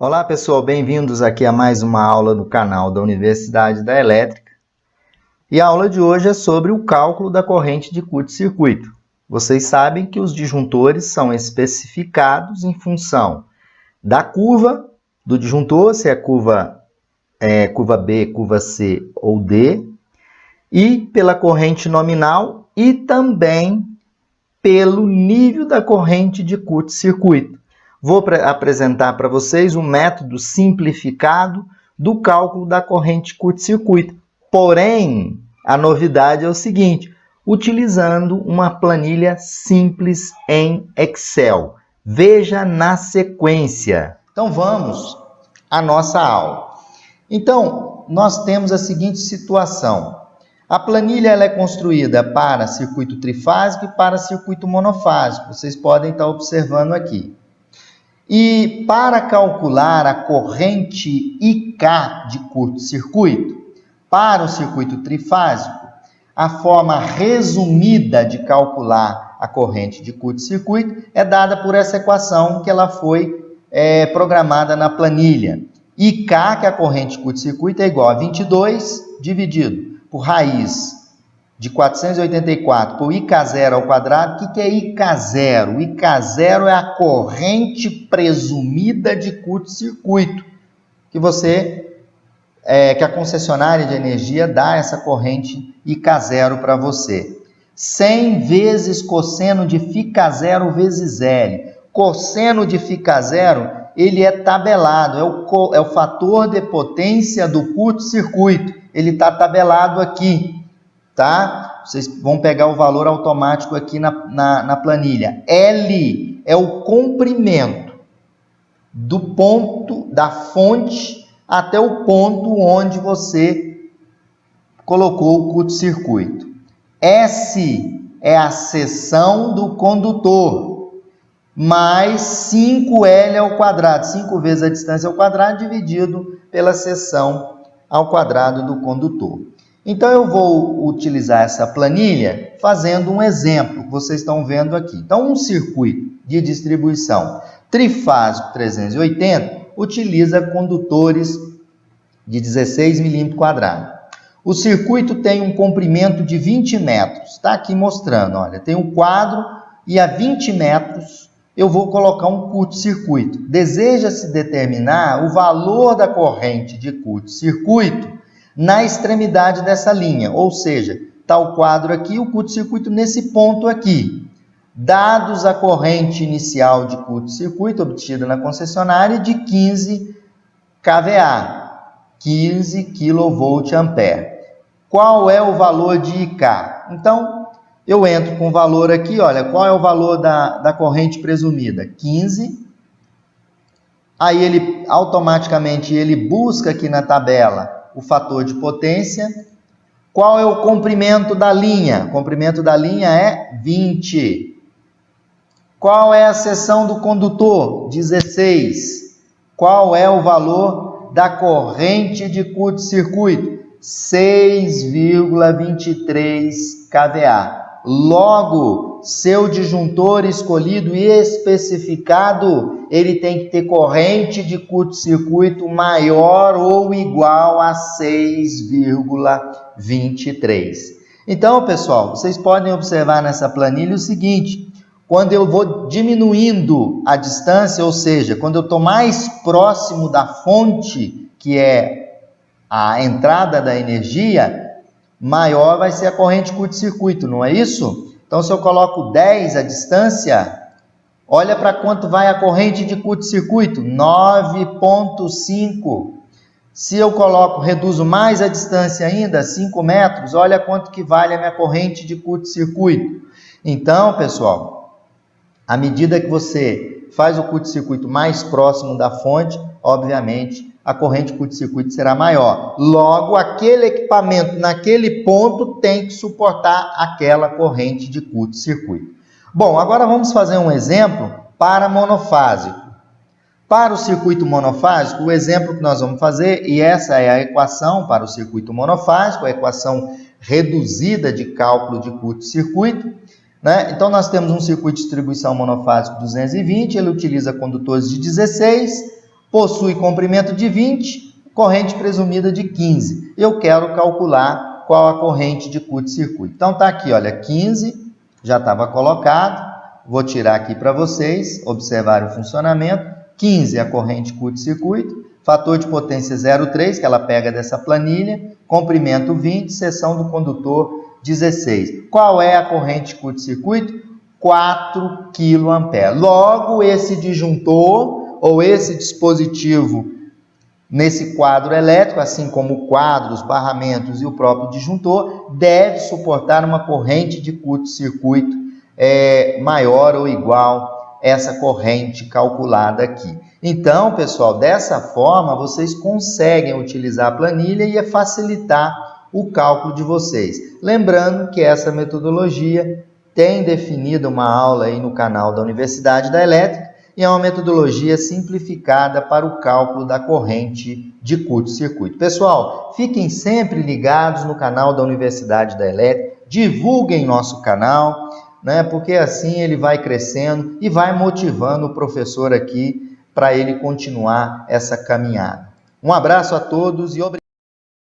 Olá pessoal, bem-vindos aqui a mais uma aula no canal da Universidade da Elétrica. E a aula de hoje é sobre o cálculo da corrente de curto-circuito. Vocês sabem que os disjuntores são especificados em função da curva do disjuntor, se é curva B, curva C ou D, e pela corrente nominal e também pelo nível da corrente de curto-circuito. Vou apresentar para vocês um método simplificado do cálculo da corrente curto-circuito. Porém, a novidade é o seguinte, utilizando uma planilha simples em Excel. Veja na sequência. Então, vamos à nossa aula. Então, nós temos a seguinte situação. A planilha ela é construída para circuito trifásico e para circuito monofásico. Vocês podem estar observando aqui. E para calcular a corrente IK de curto-circuito, para o circuito trifásico, a forma resumida de calcular a corrente de curto-circuito é dada por essa equação que ela foi programada na planilha. IK, que é a corrente de curto-circuito, é igual a 22 dividido por raiz de 484 por IK0 ao quadrado. O que é IK0? IK0 é a corrente presumida de curto-circuito, que a concessionária de energia dá essa corrente IK0 para você. 100 vezes cosseno de φ0 vezes L. Cosseno de φ0, ele é tabelado, é o fator de potência do curto-circuito. Ele está tabelado aqui. Tá? Vocês vão pegar o valor automático aqui na planilha. L é o comprimento do ponto da fonte até o ponto onde você colocou o curto-circuito. S é a seção do condutor, mais 5L ao quadrado, 5 vezes a distância ao quadrado, dividido pela seção ao quadrado do condutor. Então, eu vou utilizar essa planilha fazendo um exemplo que vocês estão vendo aqui. Então, um circuito de distribuição trifásico 380 utiliza condutores de 16 milímetros quadrados. O circuito tem um comprimento de 20 metros. Está aqui mostrando, olha, tem um quadro e a 20 metros eu vou colocar um curto-circuito. Deseja-se determinar o valor da corrente de curto-circuito na extremidade dessa linha, ou seja, está o quadro aqui, o curto-circuito nesse ponto aqui. Dados a corrente inicial de curto-circuito obtida na concessionária de 15 kVA, 15 kVA. Qual é o valor de IK? Então, eu entro com o valor aqui, olha, qual é o valor da corrente presumida? 15. Aí ele automaticamente busca aqui na tabela o fator de potência. Qual é o comprimento da linha? O comprimento da linha é 20. Qual é a seção do condutor? 16. Qual é o valor da corrente de curto-circuito? 6,23 kVA. Logo, seu disjuntor escolhido e especificado, ele tem que ter corrente de curto-circuito maior ou igual a 6,23. Então, pessoal, vocês podem observar nessa planilha o seguinte, quando eu vou diminuindo a distância, ou seja, quando eu estou mais próximo da fonte, que é a entrada da energia, maior vai ser a corrente curto-circuito, não é isso? Então, se eu coloco 10 a distância, olha para quanto vai a corrente de curto-circuito, 9,5. Se eu reduzo mais a distância ainda, 5 metros, olha quanto que vale a minha corrente de curto-circuito. Então, pessoal, à medida que você faz o curto-circuito mais próximo da fonte, obviamente, a corrente curto-circuito será maior. Logo, aquele equipamento naquele ponto tem que suportar aquela corrente de curto-circuito. Bom, agora vamos fazer um exemplo para monofásico. Para o circuito monofásico, o exemplo que nós vamos fazer, e essa é a equação para o circuito monofásico, a equação reduzida de cálculo de curto-circuito, né? Então, nós temos um circuito de distribuição monofásico 220, ele utiliza condutores de 16, possui comprimento de 20, corrente presumida de 15. Eu quero calcular qual a corrente de curto-circuito. Então tá aqui, olha, 15 já estava colocado. Vou tirar aqui para vocês observarem o funcionamento. 15 é a corrente curto-circuito, fator de potência 0,3, que ela pega dessa planilha, comprimento 20, seção do condutor 16. Qual é a corrente curto-circuito? 4 kA. Logo, esse disjuntor ou esse dispositivo nesse quadro elétrico, assim como o quadro, os barramentos e o próprio disjuntor, deve suportar uma corrente de curto-circuito maior ou igual a essa corrente calculada aqui. Então, pessoal, dessa forma vocês conseguem utilizar a planilha e facilitar o cálculo de vocês. Lembrando que essa metodologia tem definido uma aula aí no canal da Universidade da Elétrica e é uma metodologia simplificada para o cálculo da corrente de curto-circuito. Pessoal, fiquem sempre ligados no canal da Universidade da Elétrica, divulguem nosso canal, né, porque assim ele vai crescendo e vai motivando o professor aqui para ele continuar essa caminhada. Um abraço a todos e obrigado.